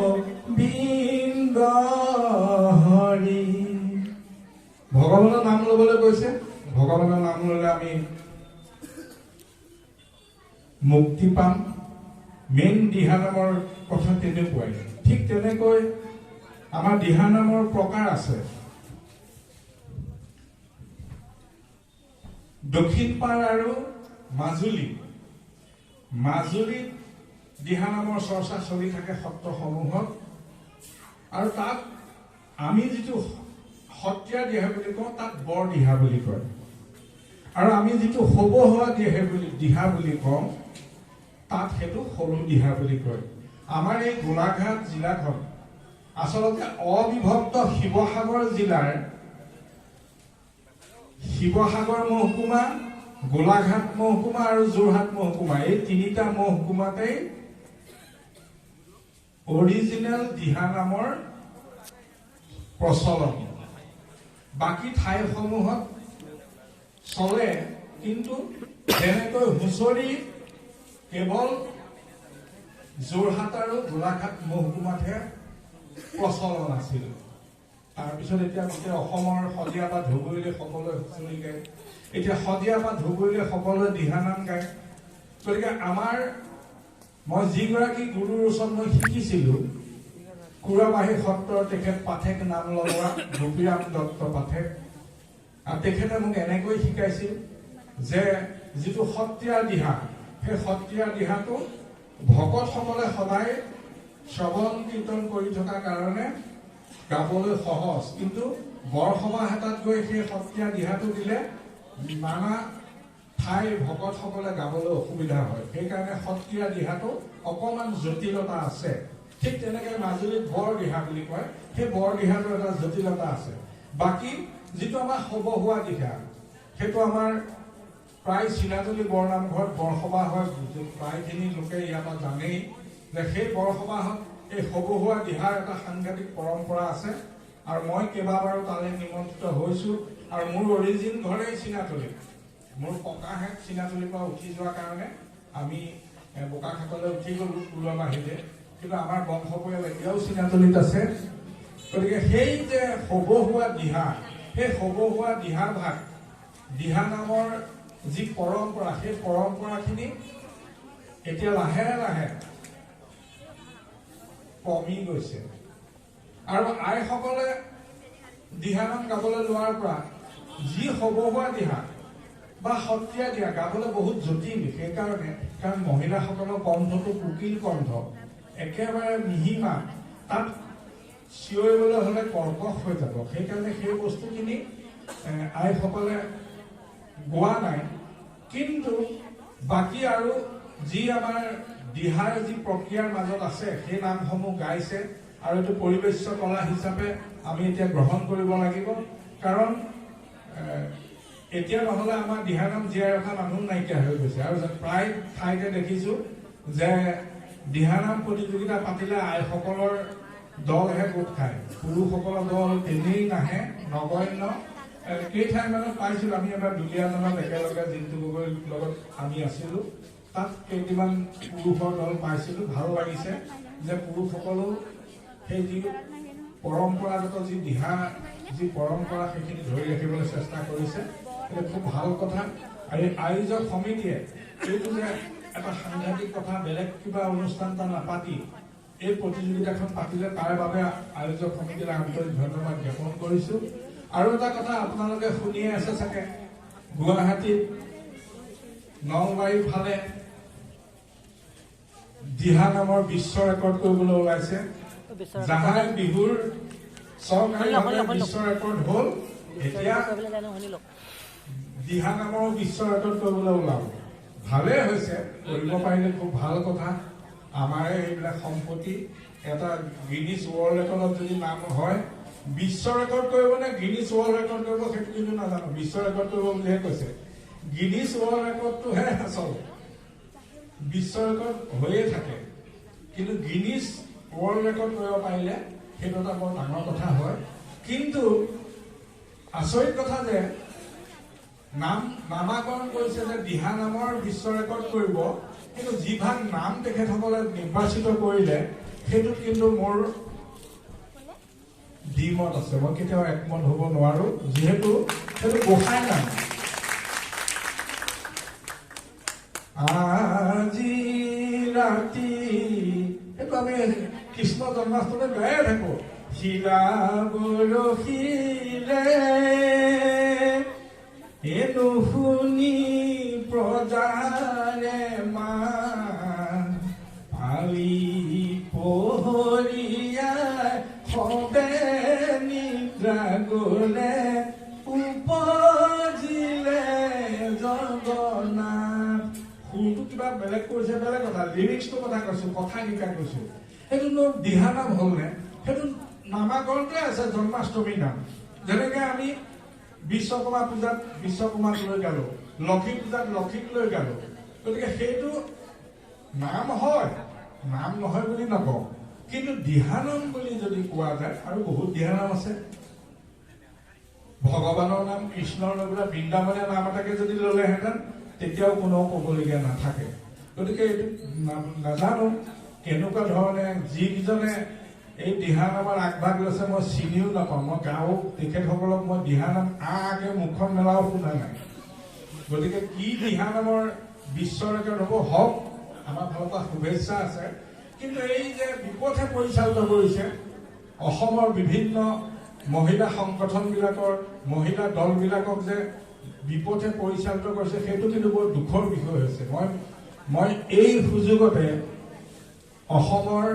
গোবিন্দ হৰি। ভগৱানৰ নাম ল'বলৈ কৈছে। ভগৱানৰ নাম ল'লে আমি মুক্তি পাম। মেইন দিহানামৰ কথা তেনেকুৱাই। ঠিক তেনেকৈ আমাৰ দিহানামৰ প্ৰকাৰ আছে। দক্ষিণ পাৰ আৰু মাজুলী। মাজুলীত দিহানামৰ চৰ্চা চলি থাকে সত্ৰসমূহত, আৰু তাত আমি যিটো সত্ৰীয়া দিহা বুলি কওঁ তাত বৰ দিহা বুলি কয়, আৰু আমি যিটো সবহোৱা দিহা বুলি কওঁ তাত সেইটো সৰু দিহা বুলি কয়। আমাৰ এই গোলাঘাট জিলাখন আচলতে অবিভক্ত শিৱসাগৰ জিলাৰ শিৱসাগৰ মহকুমা, গোলাঘাট মহকুমা আৰু যোৰহাট মহকুমা, এই তিনিটা মহকুমাতেই অৰিজিনেল দিহানামৰ প্ৰচলন। বাকী ঠাইসমূহত চলে, কিন্তু যেনেকৈ হুঁচৰি কেৱল যোৰহাট আৰু গোলাঘাট মহকুমাতহে প্ৰচলন আছিল। তাৰপিছত এতিয়া গোটেই অসমৰ শদিয়া বা ধুবুৰীলৈ সকলোৱে হুঁচৰি গায়। এতিয়া শদিয়া বা ধুবুৰীলৈ সকলোৱে দিহানাম গায়। গতিকে মই যিগৰাকী গুৰুৰ ওচৰত মই শিকিছিলো, কুৰাবাহী সত্ৰৰ তেখেত পাঠেক নাম লগোৱা গোপীৰাম দত্ত পাঠেক, আৰু তেখেতে মোক এনেকৈ শিকাইছিল যে যিটো সত্ৰীয়া দিহা, সেই সত্ৰীয়া দিহাটো ভকতসকলে সদায় শ্ৰৱণ কীৰ্তন কৰি থকা কাৰণে গাবলৈ সহজ, কিন্তু বৰসভা এটাত গৈ সেই সত্ৰীয়া দিহাটো দিলে নানা ঠাই ভকতসকলে গাবলৈ অসুবিধা হয়। সেইকাৰণে সত্ৰীয়া দিহাটো অকণমান জটিলতা আছে। ঠিক তেনেকৈ মাজুলীত বৰ দিহা বুলি কয়, সেই বৰ দিহাটোৰ এটা জটিলতা আছে। বাকী যিটো আমাৰ সবহোৱা দিহা, সেইটো আমাৰ প্ৰায় চিনাতলী বৰনামঘৰত বৰসভা হয়। প্ৰায়খিনি লোকে ইয়াৰ পৰা জানেই যে সেই বৰসভাত এই সবহোৱা দিহাৰ এটা সাংঘাতিক পৰম্পৰা আছে, আৰু মই কেইবাবাৰো তালৈ নিমন্ত্ৰিত হৈছো। আৰু মোৰ অৰিজিন ঘৰেই চিনাতলীত। মোৰ ককাহেত চিনাতলীৰ পৰা উঠি যোৱাৰ কাৰণে আমি বোকাখাটলৈ উঠি গলো কুৰাবাহীলে, কিন্তু আমাৰ বংশ পৰিয়াল এতিয়াও চিনাতলীত আছে। গতিকে সেই যে সবহোৱা দিহা, সেই সবহোৱা দিহা ভাগ, দিহা নামৰ যি পৰম্পৰা, সেই পৰম্পৰাখিনি এতিয়া লাহে লাহে কমি গৈছে। আৰু আইসকলে দিহানাম গাবলৈ লোৱাৰ পৰা যি সবহোৱা দিহা বা সত্ৰীয়া দিহা গাবলৈ বহুত জটিল। সেইকাৰণে কাৰণ মহিলাসকলৰ কণ্ঠটো কুকিল কণ্ঠ, একেবাৰে মিহিমা, তাত চিঞৰিবলৈ হলে কৰ্কশ হৈ যাব। সেইকাৰণে সেই বস্তুখিনি আইসকলে গোৱা নাই। কিন্তু বাকী আৰু যি আমাৰ দিহাৰ যি প্ৰক্ৰিয়াৰ মাজত আছে সেই নামসমূহ গাইছে, আৰু এইটো পৰিবেশ্য কলা হিচাপে আমি এতিয়া গ্ৰহণ কৰিব লাগিব। কাৰণ এতিয়া নহলে আমাৰ দিহানাম জীয়াই ৰখা মানুহ নাইকিয়া হৈ গৈছে। আৰু প্ৰায় ঠাইতে দেখিছো যে দিহানাম প্ৰতিযোগিতা পাতিলে আইসকলৰ দলহে গোট খায়, পুৰুষসকলৰ দল তেনেই নাহে, নগণ্য। কেইঠাইমানত পাইছিলো আমি এবাৰ দুলীয়াজনত একেলগে জিন্তু গগৈৰ লগত আমি আছিলো, তাত কেইটামান পুৰুষৰ দল পাইছিলো। ভাল লাগিছে যে পুৰুষসকলো সেই যি পৰম্পৰাগত যি দিহা, যি পৰম্পৰা, সেইখিনি ধৰি ৰাখিবলৈ চেষ্টা কৰিছে। এইটো খুব ভাল কথা। আৰু এই আয়োজক সমিতিয়ে এইটো যে এটা সাংঘাতিক কথা, বেলেগ কিবা অনুষ্ঠান এটা নাপাতি এই প্ৰতিযোগিতাখন পাতিলে তাৰ বাবে আয়োজক সমিতিৰ আন্তৰিক ধন্যবাদ জ্ঞাপন কৰিছো। আৰু এটা কথা আপোনালোকে শুনিয়ে আছে চাগে, গুৱাহাটীত নলবাৰীৰ ফালে দিহানামৰ বিশ্ব ৰেকৰ্ড কৰিবলৈ ওলাইছে। জাহাজ বিহুৰ চৰকাৰীভাৱে বিশ্ব ৰেকৰ্ড হল, এতিয়া দিহানামৰ বিশ্ব ৰেকৰ্ড কৰিবলৈ ওলাব। ভালে হৈছে, কৰিব পাৰিলে খুব ভাল কথা। আমাৰ এইবিলাক সম্পত্তি এটা গিনিছ ৱৰ্ল্ড ৰেকৰ্ডত যদি নাম হয়, বিশ্ব ৰেকৰ্ড কৰিব নে গিনিছ ৱৰ্ল্ড ৰেকৰ্ড কৰিব সেইটো কিন্তু নাজানো। বিশ্ব ৰেকৰ্ড কৰিব বুলিহে কৈছে। গিনিছ ৱৰ্ল্ড ৰেকৰ্ডটোহে আচল, বিশ্ব ৰেকৰ্ড হৈয়ে থাকে, কিন্তু গিনিছ ৱৰ্ল্ড ৰেকৰ্ড কৰিব পাৰিলে সেইটো এটা বৰ ডাঙৰ কথা হয়। কিন্তু আচৰিত কথা যে নামাকৰণ কৰিছে যে দিহানামৰ বিশ্ব ৰেকৰ্ড কৰিব, কিন্তু যিভাগ নাম তেখেতসকলে নিৰ্বাচিত কৰিলে সেইটোত কিন্তু মোৰ দ্বিমত আছে, মই কেতিয়াও একমত হ'ব নোৱাৰো, যিহেতু সেইটো গোসাঁই নাম। আজি ৰাতি সেইটো আমি কৃষ্ণ জন্মাষ্টমীত গায়ে থাকো, শিলা বৰশীলে এনো শুনি প্ৰজাৰে মা পালি পহৰীয়াই সবে নিদ্ৰা গলে উপজিলে জগন্নাথ। সুৰটো কিবা বেলেগ কৈছে, বেলেগ কথা, লিৰিক্সটো কথা কৈছো, কথা শিকা কৈছো। সেইটো দিহানাম হ'ল নে? সেইটো নামাকৰণতে আছে জন্মাষ্টমী নাম। যেনেকে আমি বিশ্বকৰ্মা পূজাত বিশ্বকৰ্মাক লৈ গালো, লক্ষী পূজাত লক্ষীক লৈ গালো, গতিকে সেইটো নাম হয়, নাম নহয় বুলি নকওঁ। কিন্তু দিহানাম বুলি যদি কোৱা যায়, আৰু বহুত দিহানাম আছে। ভগৱানৰ নাম কৃষ্ণৰ লৈ পেলাই বৃন্দাবনীয় নাম এটাকে যদি ললেহেঁতেন তেতিয়াও কোনো ক'বলগীয়া নাথাকে। গতিকে এইটো নাজানো কেনেকুৱা ধৰণে যিকেইজনে এই দিহানামৰ আগভাগ লৈছে মই চিনিও নাপাওঁ। মই গাঁও তেখেতসকলক মই দিহানাম আগে মুখখন মেলাও শুনা নাই। গতিকে কি দিহানামৰ বিশ্ব ৰেকৰ্ড হ'ব হওক, আমাৰ ফালৰ পৰা শুভেচ্ছা আছে। কিন্তু এই যে বিপথে পৰিচালিত কৰিছে অসমৰ বিভিন্ন মহিলা সংগঠনবিলাকৰ মহিলা দলবিলাকক যে বিপথে পৰিচালিত কৰিছে, সেইটো কিন্তু বৰ দুখৰ বিষয় হৈছে। মই এই সুযোগতে অসমৰ